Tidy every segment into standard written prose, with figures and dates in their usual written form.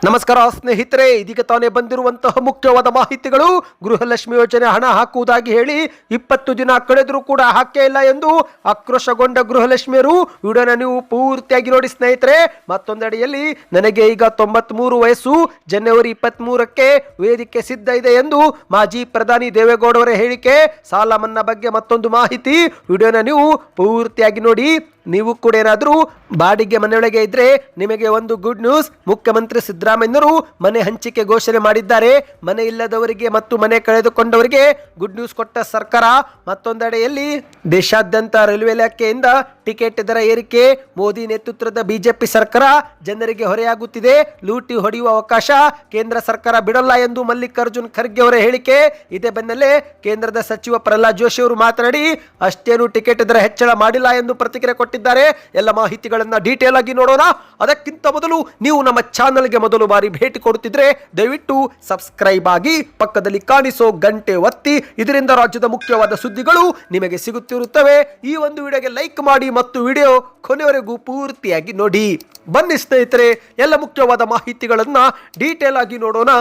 ನಮಸ್ಕಾರ ಸ್ನೇಹಿತರೆ, ಇದೀಗ ತಾನೇ ಬಂದಿರುವಂತಹ ಮುಖ್ಯವಾದ ಮಾಹಿತಿಗಳು. ಗೃಹಲಕ್ಷ್ಮಿ ಯೋಜನೆ ಹಣ ಹಾಕುವುದಾಗಿ ಹೇಳಿ 20 ದಿನ ಕಳೆದರೂ ಕೂಡ ಹಾಕೇ ಇಲ್ಲ ಎಂದು ಆಕ್ರೋಶಗೊಂಡ ಗೃಹಲಕ್ಷ್ಮಿಯರು. ವಿಡಿಯೋನ ನೀವು ಪೂರ್ತಿಯಾಗಿ ನೋಡಿ ಸ್ನೇಹಿತರೆ. ಮತ್ತೊಂದೆಡೆಯಲ್ಲಿ ನನಗೆ ಈಗ 93 ವಯಸ್ಸು, ಜನವರಿ 23ಕ್ಕೆ ವೇದಿಕೆ ಸಿದ್ಧ ಇದೆ ಎಂದು ಮಾಜಿ ಪ್ರಧಾನಿ ದೇವೇಗೌಡ ಅವರ ಹೇಳಿಕೆ. ಸಾಲ ಮನ್ನಾ ಬಗ್ಗೆ ಮತ್ತೊಂದು ಮಾಹಿತಿ. ವಿಡಿಯೋನ ನೀವು ಪೂರ್ತಿಯಾಗಿ ನೋಡಿ. ನೀವು ಕೂಡ ಏನಾದರೂ ಬಾಡಿಗೆ ಮನೆಯೊಳಗೆ ಇದ್ರೆ ನಿಮಗೆ ಒಂದು ಗುಡ್ ನ್ಯೂಸ್. ಮುಖ್ಯಮಂತ್ರಿ ಸಿದ್ದರಾಮಯ್ಯರು ಮನೆ ಹಂಚಿಕೆ ಘೋಷಣೆ ಮಾಡಿದ್ದಾರೆ. ಮನೆ ಇಲ್ಲದವರಿಗೆ ಮತ್ತು ಮನೆ ಕಳೆದುಕೊಂಡವರಿಗೆ ಗುಡ್ ನ್ಯೂಸ್ ಕೊಟ್ಟ ಸರ್ಕಾರ. ಮತ್ತೊಂದೆಡೆಯಲ್ಲಿ ದೇಶಾದ್ಯಂತ ರೈಲ್ವೆ ಇಲಾಖೆಯಿಂದ ಟಿಕೆಟ್ ದರ ಏರಿಕೆ. ಮೋದಿ ನೇತೃತ್ವದ ಬಿಜೆಪಿ ಸರ್ಕಾರ ಜನರಿಗೆ ಹೊರೆಯಾಗುತ್ತಿದೆ, ಲೂಟಿ ಹೊಡೆಯುವ ಅವಕಾಶ ಕೇಂದ್ರ ಸರ್ಕಾರ ಬಿಡಲ್ಲ ಎಂದು ಮಲ್ಲಿಕಾರ್ಜುನ್ ಖರ್ಗೆ ಅವರ ಹೇಳಿಕೆ. ಇದೇ ಬೆನ್ನಲ್ಲೇ ಕೇಂದ್ರದ ಸಚಿವ ಪ್ರಹ್ಲಾದ್ ಜೋಶಿ ಅವರು ಮಾತನಾಡಿ ಅಷ್ಟೇನು ಟಿಕೆಟ್ ದರ ಹೆಚ್ಚಳ ಮಾಡಿಲ್ಲ ಎಂದು ಪ್ರತಿಕ್ರಿಯೆ ಕೊಟ್ಟಿದ್ದಾರೆ. ಎಲ್ಲ ಮಾಹಿತಿಗಳನ್ನ ಡೀಟೇಲ್ ಆಗಿ ನೋಡೋಣ. ಅದಕ್ಕಿಂತ ಮೊದಲು ನೀವು ನಮ್ಮ ಚಾನಲ್ಗೆ ಮೊದಲು ಬಾರಿ ಭೇಟಿ ಕೊಡುತ್ತಿದ್ರೆ ದಯವಿಟ್ಟು ಸಬ್ಸ್ಕ್ರೈಬ್ ಆಗಿ, ಪಕ್ಕದಲ್ಲಿ ಕಾಣಿಸೋ ಗಂಟೆ ಒತ್ತಿ. ಇದರಿಂದ ರಾಜ್ಯದ ಮುಖ್ಯವಾದ ಸುದ್ದಿಗಳು ನಿಮಗೆ ಸಿಗುತ್ತಿರುತ್ತವೆ. ಈ ಒಂದು ವಿಡಿಯೋಗೆ ಲೈಕ್ ಮಾಡಿ ಮತ್ತು ವಿಡಿಯೋ ಕೊನೆವರೆಗೂ ಪೂರ್ತಿಯಾಗಿ ನೋಡಿ. ಬನ್ನಿ ಸ್ನೇಹಿತರೆ, ಎಲ್ಲ ಮುಖ್ಯವಾದ ಮಾಹಿತಿಗಳನ್ನ ಡೀಟೇಲ್ ಆಗಿ ನೋಡೋಣ.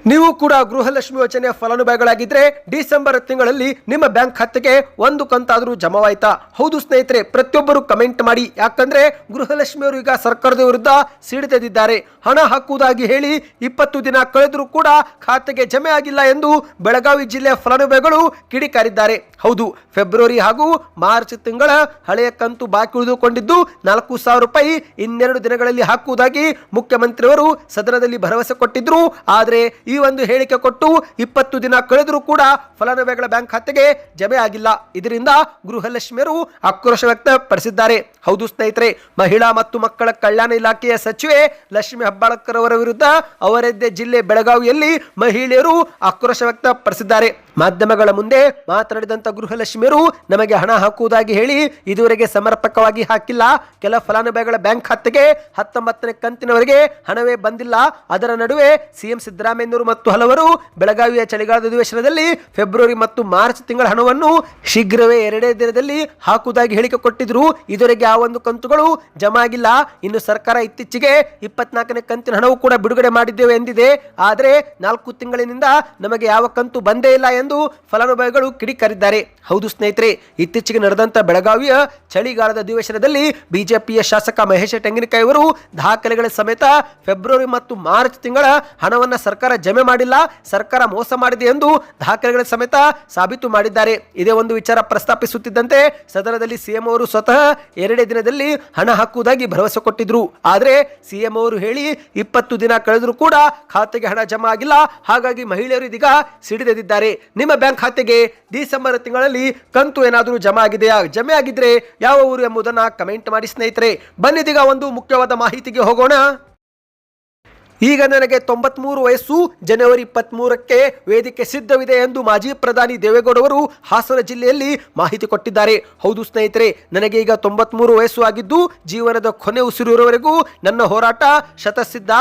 ನೀವು ಕೂಡ ಗೃಹಲಕ್ಷ್ಮಿ ಯೋಜನೆಯ ಫಲಾನುಭವಿಗಳಾಗಿದ್ರೆ ಡಿಸೆಂಬರ್ ತಿಂಗಳಲ್ಲಿ ನಿಮ್ಮ ಬ್ಯಾಂಕ್ ಖಾತೆಗೆ ಒಂದು ಕಂತಾದರೂ ಜಮಾವಾಯ್ತಾ? ಹೌದು ಸ್ನೇಹಿತರೆ, ಪ್ರತಿಯೊಬ್ಬರು ಕಮೆಂಟ್ ಮಾಡಿ. ಯಾಕಂದ್ರೆ ಗೃಹಲಕ್ಷ್ಮಿಯವರು ಈಗ ಸರ್ಕಾರದ ವಿರುದ್ಧ ಸಿಡಿದೆದ್ದಿದ್ದಾರೆ. ಹಣ ಹಾಕುವುದಾಗಿ ಹೇಳಿ 20 ದಿನ ಕಳೆದರೂ ಕೂಡ ಖಾತೆಗೆ ಜಮೆ ಆಗಿಲ್ಲ ಎಂದು ಬೆಳಗಾವಿ ಜಿಲ್ಲೆಯ ಫಲಾನುಭವಿಗಳು ಕಿಡಿಕಾರಿದ್ದಾರೆ. ಹೌದು, ಫೆಬ್ರವರಿ ಹಾಗೂ ಮಾರ್ಚ್ ತಿಂಗಳ ಹಳೆಯ ಕಂತು ಬಾಕಿ ಉಳಿದುಕೊಂಡಿದ್ದು 4,000 ರೂಪಾಯಿ 12 ದಿನಗಳಲ್ಲಿ ಹಾಕುವುದಾಗಿ ಮುಖ್ಯಮಂತ್ರಿಯವರು ಸದನದಲ್ಲಿ ಭರವಸೆ ಕೊಟ್ಟಿದ್ರು. ಆದರೆ ಈ ಒಂದು ಹೇಳಿಕೆ ಕೊಟ್ಟು 20 ದಿನ ಕಳೆದರೂ ಕೂಡ ಫಲಾನುಭವಿಗಳ ಬ್ಯಾಂಕ್ ಖಾತೆಗೆ ಜಮೆ ಆಗಿಲ್ಲ. ಇದರಿಂದ ಗೃಹಲಕ್ಷ್ಮಿಯರು ಆಕ್ರೋಶ ವ್ಯಕ್ತಪಡಿಸಿದ್ದಾರೆ. ಹೌದು ಸ್ನೇಹಿತರೆ, ಮಹಿಳಾ ಮತ್ತು ಮಕ್ಕಳ ಕಲ್ಯಾಣ ಇಲಾಖೆಯ ಸಚಿವೆ ಲಕ್ಷ್ಮಿ ಹೆಬ್ಬಾಳ್ಕರ್ ಅವರ ವಿರುದ್ಧ ಅವರದ್ದೇ ಜಿಲ್ಲೆ ಬೆಳಗಾವಿಯಲ್ಲಿ ಮಹಿಳೆಯರು ಆಕ್ರೋಶ ವ್ಯಕ್ತಪಡಿಸಿದ್ದಾರೆ. ಮಾಧ್ಯಮಗಳ ಮುಂದೆ ಮಾತನಾಡಿದಂತ ಗೃಹಲಕ್ಷ್ಮಿಯರು, ನಮಗೆ ಹಣ ಹಾಕುವುದಾಗಿ ಹೇಳಿ ಇದುವರೆಗೆ ಸಮರ್ಪಕವಾಗಿ ಹಾಕಿಲ್ಲ. ಕೆಲ ಫಲಾನುಭವಿಗಳ ಬ್ಯಾಂಕ್ ಖಾತೆಗೆ 19ನೇ ಕಂತಿನವರೆಗೆ ಹಣವೇ ಬಂದಿಲ್ಲ. ಅದರ ನಡುವೆ ಸಿಎಂ ಸಿದ್ದರಾಮಯ್ಯರು ಮತ್ತು ಹಲವರು ಬೆಳಗಾವಿಯ ಚಳಿಗಾಲದ ಅಧಿವೇಶನದಲ್ಲಿ ಫೆಬ್ರವರಿ ಮತ್ತು ಮಾರ್ಚ್ ತಿಂಗಳ ಹಣವನ್ನು ಶೀಘ್ರವೇ 2 ದಿನದಲ್ಲಿ ಹಾಕುವುದಾಗಿ ಹೇಳಿಕೆ ಕೊಟ್ಟಿದ್ರು. ಇದುವರೆಗೆ ಆ ಒಂದು ಕಂತುಗಳು ಜಮಾ ಆಗಿಲ್ಲ. ಇನ್ನು ಸರ್ಕಾರ ಇತ್ತೀಚೆಗೆ 24ನೇ ಕಂತಿನ ಹಣವು ಕೂಡ ಬಿಡುಗಡೆ ಮಾಡಿದ್ದೇವೆ ಎಂದಿದೆ. ಆದರೆ 4 ತಿಂಗಳಿನಿಂದ ನಮಗೆ ಯಾವ ಕಂತು ಬಂದೇ ಇಲ್ಲ ಎಂದು ಫಲಾನುಭವಿಗಳು ಕಿಡಿಕಾರಿದ್ದಾರೆ. ಹೌದು ಸ್ನೇಹಿತರೆ, ಇತ್ತೀಚೆಗೆ ನಡೆದಂತ ಬೆಳಗಾವಿಯ ಚಳಿಗಾಲದ ಅಧಿವೇಶನದಲ್ಲಿ ಬಿಜೆಪಿಯ ಶಾಸಕ ಮಹೇಶ ತೆಂಗಿನಕಾಯಿ ಅವರು ದಾಖಲೆಗಳ ಸಮೇತ ಫೆಬ್ರವರಿ ಮತ್ತು ಮಾರ್ಚ್ ತಿಂಗಳ ಹಣವನ್ನ ಸರ್ಕಾರ ಜಮೆ ಮಾಡಿಲ್ಲ, ಸರ್ಕಾರ ಮೋಸ ಮಾಡಿದೆ ಎಂದು ದಾಖಲೆಗಳ ಸಮೇತ ಸಾಬೀತು ಮಾಡಿದ್ದಾರೆ. ಇದೇ ಒಂದು ವಿಚಾರ ಪ್ರಸ್ತಾಪಿಸುತ್ತಿದ್ದಂತೆ ಸದನದಲ್ಲಿ ಸಿಎಂ ಅವರು ಸ್ವತಃ 2 ದಿನದಲ್ಲಿ ಹಣ ಹಾಕುವುದಾಗಿ ಭರವಸೆ ಕೊಟ್ಟಿದ್ರು. ಆದರೆ ಸಿಎಂ ಅವರು ಹೇಳಿ 20 ದಿನ ಕಳೆದರೂ ಕೂಡ ಖಾತೆಗೆ ಹಣ ಜಮಾ ಆಗಿಲ್ಲ. ಹಾಗಾಗಿ ಮಹಿಳೆಯರು ಇದೀಗ ಸಿಡಿದೆದ್ದಿದ್ದಾರೆ. ನಿಮ್ಮ ಬ್ಯಾಂಕ್ ಖಾತೆಗೆ ಡಿಸೆಂಬರ್ ತಿಂಗಳಲ್ಲಿ ಕಂತು ಏನಾದರೂ ಜಮಾ ಆಗಿದೆಯಾ? ಜಮೆ ಆಗಿದ್ರೆ ಯಾವ ಊರು ಎಂಬುದನ್ನ ಕಮೆಂಟ್ ಮಾಡಿ ಸ್ನೇಹಿತರೆ. ಬನ್ನಿದೀಗ ಒಂದು ಮುಖ್ಯವಾದ ಮಾಹಿತಿಗೆ ಹೋಗೋಣ. ಈಗ ನನಗೆ 93 ವಯಸ್ಸು, ಜನವರಿ 23ಕ್ಕೆ ವೇದಿಕೆ ಸಿದ್ಧವಿದೆ ಎಂದು ಮಾಜಿ ಪ್ರಧಾನಿ ದೇವೇಗೌಡ ಅವರು ಹಾಸನ ಜಿಲ್ಲೆಯಲ್ಲಿ ಮಾಹಿತಿ ಕೊಟ್ಟಿದ್ದಾರೆ. ಹೌದು ಸ್ನೇಹಿತರೆ, ನನಗೆ ಈಗ 93 ವಯಸ್ಸು ಆಗಿದ್ದು ಜೀವನದ ಕೊನೆ ಉಸಿರಿರುವವರೆಗೂ ನನ್ನ ಹೋರಾಟ ಶತಸಿದ್ಧ.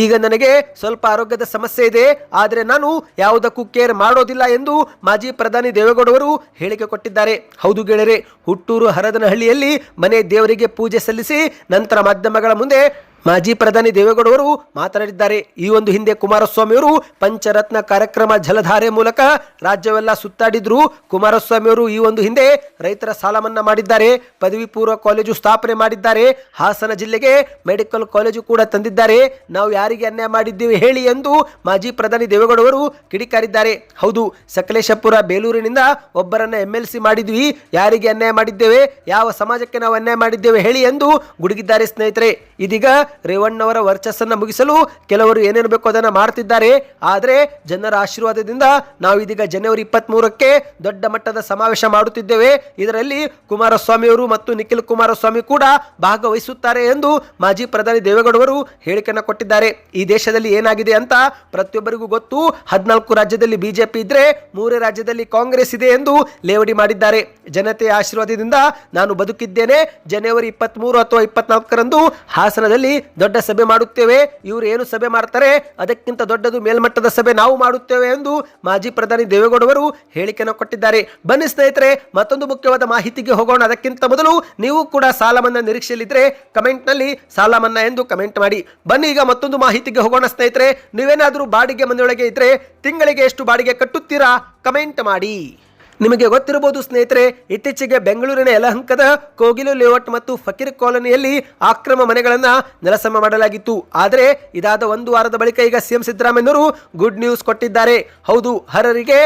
ಈಗ ನನಗೆ ಸ್ವಲ್ಪ ಆರೋಗ್ಯದ ಸಮಸ್ಯೆ ಇದೆ, ಆದರೆ ನಾನು ಯಾವುದಕ್ಕೂ ಕೇರ್ ಮಾಡೋದಿಲ್ಲ ಎಂದು ಮಾಜಿ ಪ್ರಧಾನಿ ದೇವೇಗೌಡ ಅವರು ಹೇಳಿಕೆ ಕೊಟ್ಟಿದ್ದಾರೆ. ಹೌದು ಗೆಳೆಯರೆ, ಹುಟ್ಟೂರು ಹರದನಹಳ್ಳಿಯಲ್ಲಿ ಮನೆ ದೇವರಿಗೆ ಪೂಜೆ ಸಲ್ಲಿಸಿ ನಂತರ ಮಾಧ್ಯಮಗಳ ಮುಂದೆ ಮಾಜಿ ಪ್ರಧಾನಿ ದೇವೇಗೌಡ ಅವರು ಮಾತನಾಡಿದ್ದಾರೆ. ಈ ಒಂದು ಹಿಂದೆ ಕುಮಾರಸ್ವಾಮಿ ಅವರು ಪಂಚರತ್ನ ಕಾರ್ಯಕ್ರಮ ಜಲಧಾರೆ ಮೂಲಕ ರಾಜ್ಯವೆಲ್ಲ ಸುತ್ತಾಡಿದ್ರು. ಕುಮಾರಸ್ವಾಮಿ ಅವರು ಈ ಒಂದು ಹಿಂದೆ ರೈತರ ಸಾಲ ಮನ್ನಾ ಮಾಡಿದ್ದಾರೆ, ಪದವಿ ಪೂರ್ವ ಕಾಲೇಜು ಸ್ಥಾಪನೆ ಮಾಡಿದ್ದಾರೆ, ಹಾಸನ ಜಿಲ್ಲೆಗೆ ಮೆಡಿಕಲ್ ಕಾಲೇಜು ಕೂಡ ತಂದಿದ್ದಾರೆ. ನಾವು ಯಾರಿಗೆ ಅನ್ಯಾಯ ಮಾಡಿದ್ದೇವೆ ಹೇಳಿ ಎಂದು ಮಾಜಿ ಪ್ರಧಾನಿ ದೇವೇಗೌಡ ಅವರು ಕಿಡಿಕಾರಿದ್ದಾರೆ. ಹೌದು, ಸಕಲೇಶಪುರ ಬೇಲೂರಿನಿಂದ ಒಬ್ಬರನ್ನ MLC ಮಾಡಿದ್ವಿ, ಯಾರಿಗೆ ಅನ್ಯಾಯ ಮಾಡಿದ್ದೇವೆ, ಯಾವ ಸಮಾಜಕ್ಕೆ ನಾವು ಅನ್ಯಾಯ ಮಾಡಿದ್ದೇವೆ ಹೇಳಿ ಎಂದು ಗುಡುಗಿದ್ದಾರೆ ಸ್ನೇಹಿತರೆ. ಇದೀಗ ರೇವಣ್ಣವರ ವರ್ಚಸ್ಸನ್ನು ಮುಗಿಸಲು ಕೆಲವರು ಏನೇನು ಬೇಕೋ ಅದನ್ನು ಮಾಡ್ತಿದ್ದಾರೆ. ಆದರೆ ಜನರ ಆಶೀರ್ವಾದದಿಂದ ನಾವು ಇದೀಗ ಜನವರಿ 23ಕ್ಕೆ ದೊಡ್ಡ ಮಟ್ಟದ ಸಮಾವೇಶ ಮಾಡುತ್ತಿದ್ದೇವೆ. ಇದರಲ್ಲಿ ಕುಮಾರಸ್ವಾಮಿ ಅವರು ಮತ್ತು ನಿಖಿಲ್ ಕುಮಾರಸ್ವಾಮಿ ಕೂಡ ಭಾಗವಹಿಸುತ್ತಾರೆ ಎಂದು ಮಾಜಿ ಪ್ರಧಾನಿ ದೇವೇಗೌಡ ಅವರು ಹೇಳಿಕೆಯನ್ನು ಕೊಟ್ಟಿದ್ದಾರೆ. ಈ ದೇಶದಲ್ಲಿ ಏನಾಗಿದೆ ಅಂತ ಪ್ರತಿಯೊಬ್ಬರಿಗೂ ಗೊತ್ತು. 14 ರಾಜ್ಯದಲ್ಲಿ ಬಿಜೆಪಿ ಇದ್ರೆ 3 ರಾಜ್ಯದಲ್ಲಿ ಕಾಂಗ್ರೆಸ್ ಇದೆ ಎಂದು ಲೇವಡಿ ಮಾಡಿದ್ದಾರೆ. ಜನತೆಯ ಆಶೀರ್ವಾದದಿಂದ ನಾನು ಬದುಕಿದ್ದೇನೆ. ಜನವರಿ 23 ಅಥವಾ 24ರಂದು ಹಾಸನದಲ್ಲಿ ದೊಡ್ಡ ಸಭೆ ಮಾಡುತ್ತೇವೆ, ಇವರು ಏನು ಸಭೆ ಮಾಡ್ತಾರೆ ಅದಕ್ಕಿಂತ ದೊಡ್ಡದು ಮೇಲ್ಮಟ್ಟದ ಸಭೆ ನಾವು ಮಾಡುತ್ತೇವೆ ಎಂದು ಮಾಜಿ ಪ್ರಧಾನಿ ದೇವೇಗೌಡವರು ಹೇಳಿಕೆಯನ್ನು ಕೊಟ್ಟಿದ್ದಾರೆ. ಬನ್ನಿ ಸ್ನೇಹಿತರೆ, ಮತ್ತೊಂದು ಮುಖ್ಯವಾದ ಮಾಹಿತಿಗೆ ಹೋಗೋಣ. ಅದಕ್ಕಿಂತ ಮೊದಲು ನೀವು ಕೂಡ ಸಾಲ ಮನ್ನಾ ನಿರೀಕ್ಷೆಯಲ್ಲಿದ್ದರೆ ಕಮೆಂಟ್ ನಲ್ಲಿ ಸಾಲ ಮನ್ನಾ ಎಂದು ಕಮೆಂಟ್ ಮಾಡಿ. ಬನ್ನಿ ಈಗ ಮತ್ತೊಂದು ಮಾಹಿತಿಗೆ ಹೋಗೋಣ ಸ್ನೇಹಿತರೆ. ನೀವೇನಾದರೂ ಬಾಡಿಗೆ ಮನೆಯೊಳಗೆ ಇದ್ರೆ ತಿಂಗಳಿಗೆ ಎಷ್ಟು ಬಾಡಿಗೆ ಕಟ್ಟುತ್ತೀರಾ ಕಮೆಂಟ್ ಮಾಡಿ. ನಿಮಗೆ ಗೊತ್ತಿರಬಹುದು ಸ್ನೇಹಿತರೆ, ಇತ್ತೀಚೆಗೆ ಬೆಂಗಳೂರಿನ ಯಲಹಂಕದ ಕೋಗಿಲು ಲೇಔಟ್ ಮತ್ತು ಫಕೀರ್ ಕಾಲೋನಿಯಲ್ಲಿ ಅಕ್ರಮ ಮನೆಗಳನ್ನು ನೆಲಸಮ ಮಾಡಲಾಗಿತ್ತು. ಆದರೆ ಇದಾದ ಒಂದು ವಾರದ ಬಳಿಕ ಈಗ ಸಿಎಂ ಸಿದ್ದರಾಮಯ್ಯನವರು ಗುಡ್ ನ್ಯೂಸ್ ಕೊಟ್ಟಿದ್ದಾರೆ. ಹೌದು, ಅರ್ಹರಿಗೆ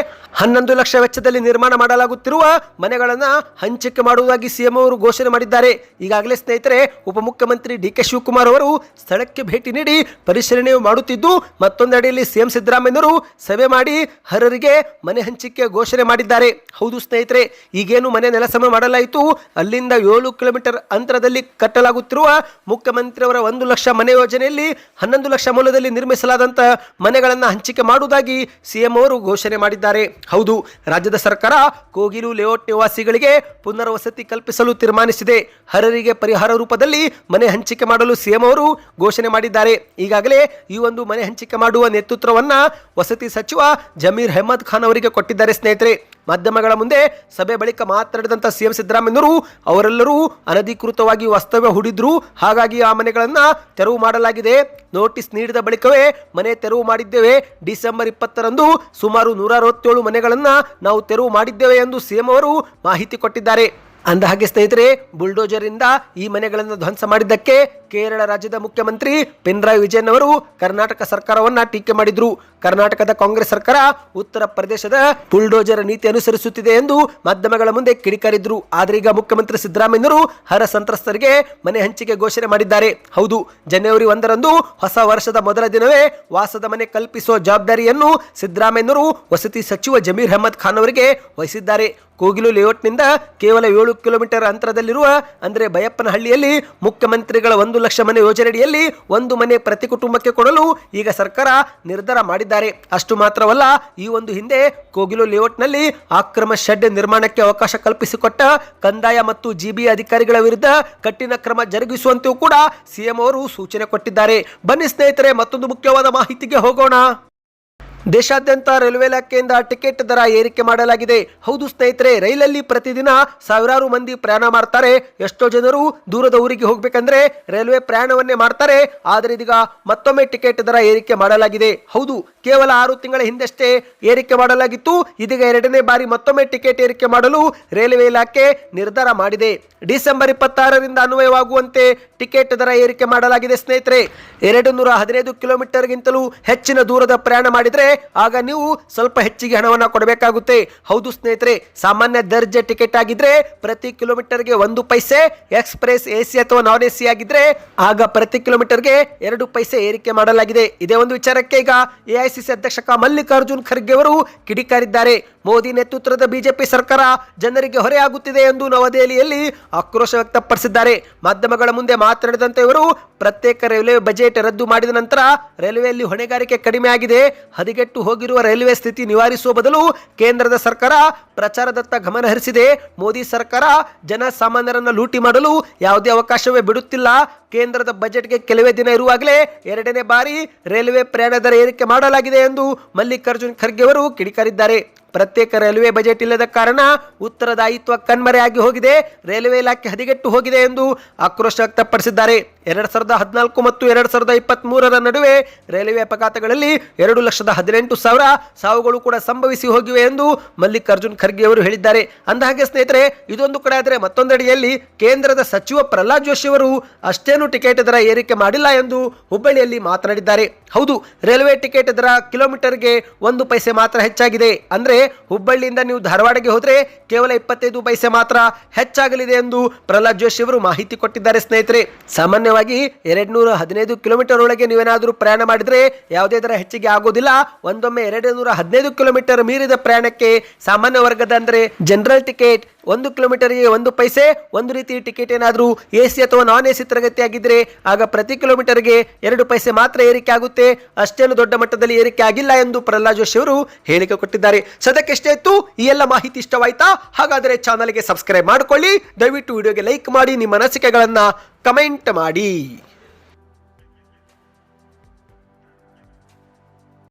11 ಲಕ್ಷ ವೆಚ್ಚದಲ್ಲಿ ನಿರ್ಮಾಣ ಮಾಡಲಾಗುತ್ತಿರುವ ಮನೆಗಳನ್ನು ಹಂಚಿಕೆ ಮಾಡುವುದಾಗಿ ಸಿಎಂ ಅವರು ಘೋಷಣೆ ಮಾಡಿದ್ದಾರೆ. ಈಗಾಗಲೇ ಸ್ನೇಹಿತರೆ, ಉಪಮುಖ್ಯಮಂತ್ರಿ ಡಿ.ಕೆ. ಶಿವಕುಮಾರ್ ಅವರು ಸ್ಥಳಕ್ಕೆ ಭೇಟಿ ನೀಡಿ ಪರಿಶೀಲನೆ ಮಾಡುತ್ತಿದ್ದು, ಮತ್ತೊಂದೆಡೆಯಲ್ಲಿ ಸಿಎಂ ಸಿದ್ದರಾಮಯ್ಯನವರು ಸಭೆ ಮಾಡಿ ಅರ್ಹರಿಗೆ ಮನೆ ಹಂಚಿಕೆ ಘೋಷಣೆ ಮಾಡಿದ್ದಾರೆ. ಹೌದು ಸ್ನೇಹಿತರೆ, ಈಗೇನು ಮನೆ ನೆಲಸಮ ಮಾಡಲಾಯಿತು, ಅಲ್ಲಿಂದ 7 ಕಿಲೋಮೀಟರ್ ಅಂತರದಲ್ಲಿ ಕಟ್ಟಲಾಗುತ್ತಿರುವ ಮುಖ್ಯಮಂತ್ರಿಯವರ 1 ಲಕ್ಷ ಮನೆ ಯೋಜನೆಯಲ್ಲಿ 11 ಲಕ್ಷ ಮೂಲದಲ್ಲಿ ನಿರ್ಮಿಸಲಾದಂಥ ಮನೆಗಳನ್ನು ಹಂಚಿಕೆ ಮಾಡುವುದಾಗಿ ಸಿಎಂ ಅವರು ಘೋಷಣೆ ಮಾಡಿದ್ದಾರೆ. ಹೌದು, ರಾಜ್ಯದ ಸರ್ಕಾರ ಕೋಗಿಲು ಲೇಔಟ್ ನಿವಾಸಿಗಳಿಗೆ ಪುನರ್ವಸತಿ ಕಲ್ಪಿಸಲು ತೀರ್ಮಾನಿಸಿದೆ. ಅರ್ಹರಿಗೆ ಪರಿಹಾರ ರೂಪದಲ್ಲಿ ಮನೆ ಹಂಚಿಕೆ ಮಾಡಲು ಸಿಎಂ ಅವರು ಘೋಷಣೆ ಮಾಡಿದ್ದಾರೆ. ಈಗಾಗಲೇ ಈ ಒಂದು ಮನೆ ಹಂಚಿಕೆ ಮಾಡುವ ನೇತೃತ್ವವನ್ನ ವಸತಿ ಸಚಿವ ಜಮೀರ್ ಅಹ್ಮದ್ ಖಾನ್ ಅವರಿಗೆ ಕೊಟ್ಟಿದ್ದಾರೆ. ಸ್ನೇಹಿತರೆ, ಮಾಧ್ಯಮಗಳ ಮುಂದೆ ಸಭೆ ಬಳಿಕ ಮಾತನಾಡಿದಂಥ ಸಿಎಂ ಸಿದ್ದರಾಮಯ್ಯನವರು ಅವರೆಲ್ಲರೂ ಅನಧಿಕೃತವಾಗಿ ವಾಸ್ತವ್ಯ ಹೂಡಿದ್ರು, ಹಾಗಾಗಿ ಆ ಮನೆಗಳನ್ನು ತೆರವು ಮಾಡಲಾಗಿದೆ. ನೋಟಿಸ್ ನೀಡಿದ ಬಳಿಕವೇ ಮನೆ ತೆರವು ಮಾಡಿದ್ದೇವೆ. ಡಿಸೆಂಬರ್ 20ರಂದು ಸುಮಾರು 167 ಮನೆಗಳನ್ನು ನಾವು ತೆರವು ಮಾಡಿದ್ದೇವೆ ಎಂದು ಸಿಎಂ ಅವರು ಮಾಹಿತಿ ಕೊಟ್ಟಿದ್ದಾರೆ. ಅಂದ ಹಾಗೆ ಸ್ನೇಹಿತರೆ, ಬುಲ್ಡೋಜರ್ ಇಂದ ಈ ಮನೆಗಳನ್ನು ಧ್ವಂಸ ಮಾಡಿದ್ದಕ್ಕೆ ಕೇರಳ ರಾಜ್ಯದ ಮುಖ್ಯಮಂತ್ರಿ ಪಿನರಾಯಿ ವಿಜಯನ್ ಅವರು ಕರ್ನಾಟಕ ಸರ್ಕಾರವನ್ನ ಟೀಕೆ ಮಾಡಿದ್ರು. ಕರ್ನಾಟಕದ ಕಾಂಗ್ರೆಸ್ ಸರ್ಕಾರ ಉತ್ತರ ಪ್ರದೇಶದ ಬುಲ್ಡೋಜರ್ ನೀತಿ ಅನುಸರಿಸುತ್ತಿದೆ ಎಂದು ಮಾಧ್ಯಮಗಳ ಮುಂದೆ ಕಿಡಿಕಾರಿದ್ರು. ಆದ್ರೆ ಈಗ ಮುಖ್ಯಮಂತ್ರಿ ಸಿದ್ದರಾಮಯ್ಯನವರು ಅರ್ಹ ಸಂತ್ರಸ್ತರಿಗೆ ಮನೆ ಹಂಚಿಕೆ ಘೋಷಣೆ ಮಾಡಿದ್ದಾರೆ. ಹೌದು, ಜನವರಿ 1ರಂದು ಹೊಸ ವರ್ಷದ ಮೊದಲ ದಿನವೇ ವಾಸದ ಮನೆ ಕಲ್ಪಿಸುವ ಜವಾಬ್ದಾರಿಯನ್ನು ಸಿದ್ದರಾಮಯ್ಯನವರು ವಸತಿ ಸಚಿವ ಜಮೀರ್ ಅಹ್ಮದ್ ಖಾನ್ ಅವರಿಗೆ ವಹಿಸಿದ್ದಾರೆ. ಕೋಗಿಲು ಲೇಔಟ್ನಿಂದ ಕೇವಲ 7 ಕಿಲೋಮೀಟರ್ ಅಂತರದಲ್ಲಿರುವ ಅಂದರೆ ಬಯಪ್ಪನಹಳ್ಳಿಯಲ್ಲಿ ಮುಖ್ಯಮಂತ್ರಿಗಳ 1 ಲಕ್ಷ ಮನೆ ಯೋಜನೆಯಡಿಯಲ್ಲಿ 1 ಮನೆ ಪ್ರತಿ ಕುಟುಂಬಕ್ಕೆ ಕೊಡಲು ಈಗ ಸರ್ಕಾರ ನಿರ್ಧಾರ ಮಾಡಿದ್ದಾರೆ. ಅಷ್ಟು ಮಾತ್ರವಲ್ಲ, ಈ ಒಂದು ಹಿಂದೆ ಕೋಗಿಲು ಲೇಔಟ್ನಲ್ಲಿ ಅಕ್ರಮ ಶೆಡ್ ನಿರ್ಮಾಣಕ್ಕೆ ಅವಕಾಶ ಕಲ್ಪಿಸಿಕೊಟ್ಟ ಕಂದಾಯ ಮತ್ತು ಜಿಬಿ ಅಧಿಕಾರಿಗಳ ವಿರುದ್ಧ ಕಠಿಣ ಕ್ರಮ ಜರುಗಿಸುವಂತೆಯೂ ಕೂಡ ಸಿಎಂ ಅವರು ಸೂಚನೆ ಕೊಟ್ಟಿದ್ದಾರೆ. ಬನ್ನಿ ಸ್ನೇಹಿತರೆ, ಮತ್ತೊಂದು ಮುಖ್ಯವಾದ ಮಾಹಿತಿಗೆ ಹೋಗೋಣ. ದೇಶಾದ್ಯಂತ ರೈಲ್ವೆ ಇಲಾಖೆಯಿಂದ ಟಿಕೆಟ್ ದರ ಏರಿಕೆ ಮಾಡಲಾಗಿದೆ. ಹೌದು ಸ್ನೇಹಿತರೆ, ರೈಲಲ್ಲಿ ಪ್ರತಿದಿನ ಸಾವಿರಾರು ಮಂದಿ ಪ್ರಯಾಣ ಮಾಡ್ತಾರೆ. ಎಷ್ಟೋ ಜನರು ದೂರದ ಊರಿಗೆ ಹೋಗ್ಬೇಕಂದ್ರೆ ರೈಲ್ವೆ ಪ್ರಯಾಣವನ್ನೇ ಮಾಡ್ತಾರೆ. ಆದರೆ ಇದೀಗ ಮತ್ತೊಮ್ಮೆ ಟಿಕೆಟ್ ದರ ಏರಿಕೆ ಮಾಡಲಾಗಿದೆ. ಹೌದು, ಕೇವಲ 6 ತಿಂಗಳ ಹಿಂದಷ್ಟೇ ಏರಿಕೆ ಮಾಡಲಾಗಿತ್ತು. ಇದೀಗ 2ನೇ ಬಾರಿ ಮತ್ತೊಮ್ಮೆ ಟಿಕೆಟ್ ಏರಿಕೆ ಮಾಡಲು ರೈಲ್ವೆ ಇಲಾಖೆ ನಿರ್ಧಾರ ಮಾಡಿದೆ. ಡಿಸೆಂಬರ್ 26ರಿಂದ ಅನ್ವಯವಾಗುವಂತೆ ಟಿಕೆಟ್ ದರ ಏರಿಕೆ ಮಾಡಲಾಗಿದೆ. ಸ್ನೇಹಿತರೆ, 215 ಕಿಲೋಮೀಟರ್ಗಿಂತಲೂ ಹೆಚ್ಚಿನ ದೂರದ ಪ್ರಯಾಣ ಮಾಡಿದ್ರೆ ಆಗ ನೀವು ಸ್ವಲ್ಪ ಹೆಚ್ಚಿಗೆ ಹಣವನ್ನು ಕೊಡಬೇಕಾಗುತ್ತೆ. ಹೌದು ಸ್ನೇಹಿತರೆ, ಸಾಮಾನ್ಯ ದರ್ಜೆ ಟಿಕೆಟ್ ಆಗಿದ್ರೆ ಪ್ರತಿ ಕಿಲೋಮೀಟರ್ಗೆ 1 ಪೈಸೆ, ಎಕ್ಸ್ಪ್ರೆಸ್ ಎಸಿ ಅಥವಾ ನಾನ್ ಎಸಿ ಆಗಿದ್ರೆ ಆಗ ಪ್ರತಿ ಕಿಲೋಮೀಟರ್ಗೆ 2 ಪೈಸೆ ಏರಿಕೆ ಮಾಡಲಾಗಿದೆ. ಇದೇ ಒಂದು ವಿಚಾರಕ್ಕೆ ಈಗ ಎಐಸಿಸಿ ಅಧ್ಯಕ್ಷ ಮಲ್ಲಿಕಾರ್ಜುನ್ ಖರ್ಗೆ ಅವರು ಕಿಡಿಕಾರಿದ್ದಾರೆ. ಮೋದಿ ನೇತೃತ್ವದ ಬಿಜೆಪಿ ಸರ್ಕಾರ ಜನರಿಗೆ ಹೊರೆಯಾಗುತ್ತಿದೆ ಎಂದು ನವದೆಹಲಿಯಲ್ಲಿ ಆಕ್ರೋಶ ವ್ಯಕ್ತಪಡಿಸಿದ್ದಾರೆ. ಮಾಧ್ಯಮಗಳ ಮುಂದೆ ಮಾತನಾಡಿದಂತೆ ಇವರು ಪ್ರತ್ಯೇಕ ರೈಲ್ವೆ ಬಜೆಟ್ ರದ್ದು ಮಾಡಿದ ನಂತರ ರೈಲ್ವೆಯಲ್ಲಿ ಹೊಣೆಗಾರಿಕೆ ಕಡಿಮೆ ಆಗಿದೆ. ಹದಗೆಟ್ಟು ಹೋಗಿರುವ ರೈಲ್ವೆ ಸ್ಥಿತಿ ನಿವಾರಿಸುವ ಬದಲು ಕೇಂದ್ರದ ಸರ್ಕಾರ ಪ್ರಚಾರದತ್ತ ಗಮನ ಹರಿಸಿದೆ. ಮೋದಿ ಸರ್ಕಾರ ಜನಸಾಮಾನ್ಯರನ್ನು ಲೂಟಿ ಮಾಡಲು ಯಾವುದೇ ಅವಕಾಶವೇ ಬಿಡುತ್ತಿಲ್ಲ. ಕೇಂದ್ರದ ಬಜೆಟ್ಗೆ ಕೆಲವೇ ದಿನ ಇರುವಾಗಲೇ 2ನೇ ಬಾರಿ ರೈಲ್ವೆ ಪ್ರಯಾಣ ದರ ಏರಿಕೆ ಮಾಡಲಾಗಿದೆ ಎಂದು ಮಲ್ಲಿಕಾರ್ಜುನ್ ಖರ್ಗೆ ಅವರು ಕಿಡಿಕಾರಿದ್ದಾರೆ. ಪ್ರತ್ಯೇಕ ರೈಲ್ವೆ ಬಜೆಟ್ ಇಲ್ಲದ ಕಾರಣ ಉತ್ತರದಾಯಿತ್ವ ಕಣ್ಮರೆಯಾಗಿ ಹೋಗಿದೆ, ರೈಲ್ವೆ ಇಲಾಖೆ ಹದಗೆಟ್ಟು ಹೋಗಿದೆ ಎಂದು ಆಕ್ರೋಶ ವ್ಯಕ್ತಪಡಿಸಿದ್ದಾರೆ. 2014 ಮತ್ತು 2023ರ ನಡುವೆ ರೈಲ್ವೆ ಅಪಘಾತಗಳಲ್ಲಿ 2,18,000 ಸಾವುಗಳು ಕೂಡ ಸಂಭವಿಸಿ ಹೋಗಿವೆ ಎಂದು ಮಲ್ಲಿಕಾರ್ಜುನ್ ಖರ್ಗೆ ಅವರು ಹೇಳಿದ್ದಾರೆ. ಅಂದಹಾಗೆ ಸ್ನೇಹಿತರೆ, ಇದೊಂದು ಕಡೆ ಆದರೆ ಮತ್ತೊಂದೆಡೆಯಲ್ಲಿ ಕೇಂದ್ರದ ಸಚಿವ ಪ್ರಹ್ಲಾದ್ ಜೋಶಿ ಅವರು ಅಷ್ಟೇನು ಟಿಕೆಟ್ ದರ ಏರಿಕೆ ಮಾಡಿಲ್ಲ ಎಂದು ಹುಬ್ಬಳ್ಳಿಯಲ್ಲಿ ಮಾತನಾಡಿದ್ದಾರೆ. ಹೌದು, ರೈಲ್ವೆ ಟಿಕೆಟ್ ದರ ಕಿಲೋಮೀಟರ್ಗೆ 1 ಪೈಸೆ ಮಾತ್ರ ಹೆಚ್ಚಾಗಿದೆ. ಅಂದ್ರೆ ಹುಬ್ಬಳ್ಳಿಯಿಂದ ನೀವು ಧಾರವಾಡಗೆ ಹೋದ್ರೆ ಕೇವಲ 25 ಪೈಸೆ ಮಾತ್ರ ಹೆಚ್ಚಾಗಲಿದೆ ಎಂದು ಪ್ರಹ್ಲಾದ್ ಜೋಶಿ ಅವರು ಮಾಹಿತಿ ಕೊಟ್ಟಿದ್ದಾರೆ. ಸ್ನೇಹಿತರೆ, ಸಾಮಾನ್ಯವಾಗಿ 215 ಕಿಲೋಮೀಟರ್ ಒಳಗೆ ನೀವೇನಾದರೂ ಪ್ರಯಾಣ ಮಾಡಿದ್ರೆ ಯಾವುದೇ ದರ ಹೆಚ್ಚಿಗೆ ಆಗೋದಿಲ್ಲ. ಒಂದೊಮ್ಮೆ 215 ಕಿಲೋಮೀಟರ್ ಮೀರಿದ ಪ್ರಯಾಣಕ್ಕೆ ಸಾಮಾನ್ಯ ವರ್ಗದ ಅಂದ್ರೆ ಜನರಲ್ ಟಿಕೆಟ್ 1 ಕಿಲೋಮೀಟರ್ಗೆ 1 ಪೈಸೆ, ಒಂದು ರೀತಿ ಟಿಕೆಟ್ ಏನಾದರೂ ಎಸಿ ಅಥವಾ ನಾನ್ ಎಸಿ ತರಗತಿ ಆಗಿದ್ರೆ ಆಗ ಪ್ರತಿ ಕಿಲೋಮೀಟರ್ಗೆ 2 ಪೈಸೆ ಮಾತ್ರ ಏರಿಕೆ ಆಗುತ್ತೆ. ಅಷ್ಟೇನು ದೊಡ್ಡ ಮಟ್ಟದಲ್ಲಿ ಏರಿಕೆ ಆಗಿಲ್ಲ ಎಂದು ಪ್ರಹ್ಲಾದ್ ಜೋಶಿ ಅವರು ಹೇಳಿಕೆ ಕೊಟ್ಟಿದ್ದಾರೆ. ಸದ್ಯಕ್ಕೆ ಎಷ್ಟೇ ಇತ್ತು, ಈ ಎಲ್ಲ ಮಾಹಿತಿ ಇಷ್ಟವಾಯ್ತಾ? ಹಾಗಾದರೆ ಚಾನಲ್ಗೆ ಸಬ್ಸ್ಕ್ರೈಬ್ ಮಾಡಿಕೊಳ್ಳಿ. ದಯವಿಟ್ಟು ವಿಡಿಯೋಗೆ ಲೈಕ್ ಮಾಡಿ, ನಿಮ್ಮ ಅನಿಸಿಕೆಗಳನ್ನ ಕಮೆಂಟ್ ಮಾಡಿ.